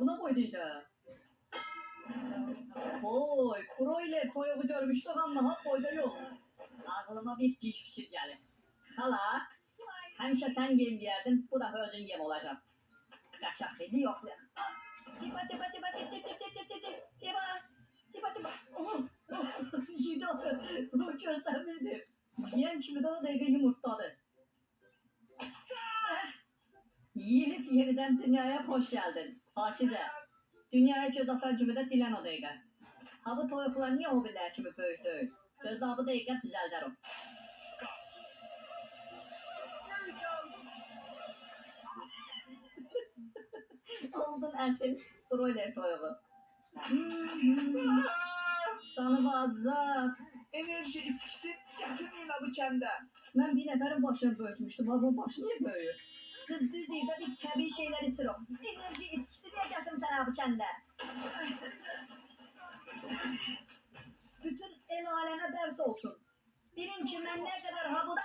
buna koyduydu. Oy, broiler toyuğu görmüştük ama ha boyda yok. Ağlıma bir ciş fikir gelir. Hala, həmişə sən yem yerdin, bu dəfə özün yem olacaq. Qaşaq dedi, yoxlayaq. Ciba, ciba, ciba, ciba, ciba, ciba, ciba, ciba, ciba. Ciba, bu gözləmirdi. Yiyən kimi də o dəqiqə yumurtladı. Yiyilib yenidən dünyaya xoş gəldin. Fakizə, dünyaya göz açan kimi də dilən o dəqiqə. Ha bu toyuqlar niyə o birlər kimi böyük deyil? Gözlə bu dəqiqə düzəldər o. Oldun Ersin, broiler toyuğu. Canım azar. Enerji içkisi getirmeyin abi kendi. Mən bir nəfərin başını böyütmüşdüm. Ha bu başı niyə böyür? Qız düz deyir də biz təbii şeylər içirik. Enerji içkisi niyə gətirmisən abi kəndə? Bütün el aləmə dərs olsun. Bilin ki mən nə qədər ha bu da...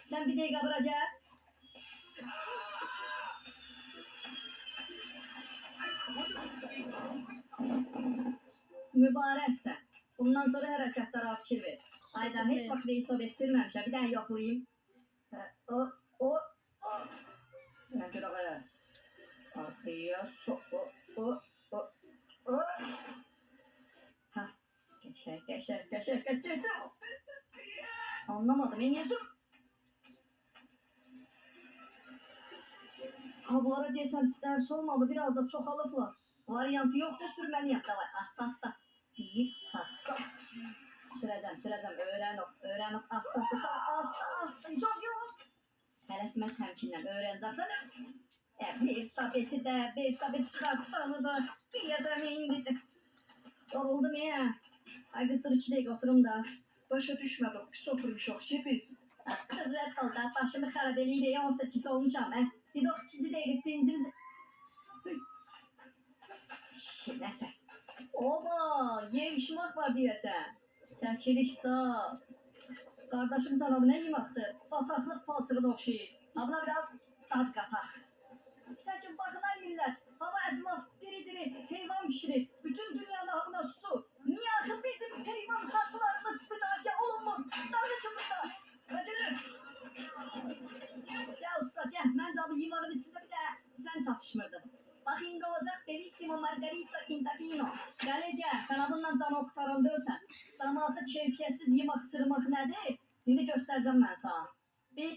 Sən bir dəqiqə duracaq. Mübarəksən. Bundan sonra hərəkətlərə fikir ver. Ayda heç vaxt veysabet sürməmişəm. Bir dənə yoxlayayım. O. Mən görə arkaya o. Ha. Geçer. Anlamadım. Emiyazım. Ha bu ara deyəsən dərs olmalı. Biraz da çoxalıblar. Variantı yoxdur, sürməliyəm də var. Asta. Bir, sağ. Sürəcəm. Öyrən o. Asta. Çok yox. Tələsməz həmkindən öyrənəcəksən. Bir sabiti çıxartdanı da deyəcəm indi. Yoruldum ya. Ay qız dur 2 dəqiqə oturum da. Başa düşmədik, pis oturmuşuq ki biz. Qız rədd ol da, başımı xarab eləyir, 18 olmuşam. Dedik 2 dəqiqə dincimizi... Nəsə. Oba, yevşimaq var deyəsən. Çəkiliş sağ. Qardaşım sana bu nə yeməkdir? Bataqlıq palçığına oxşayır. Abla biraz dad qataq. Səkin baxın ay millət. Hava əclaf diri heyvan pişirir. Bütün dünyada havına su. Niyə axı bizim heyvan haqlarımız müdafiə olunmur? Danışın burada. Ödülür. Gəl usta, gəl. Məncə bu yemağın içində bir də sən çatışmırdın. Bax indi olacaq Bellissimo Margarito Intabino. Gəl, sən bundan canı oxtaran dörsən. Cəmaatı keyfiyyətsiz yemək sırmaq nədir? İndi göstərəcəm mən sana. Bir...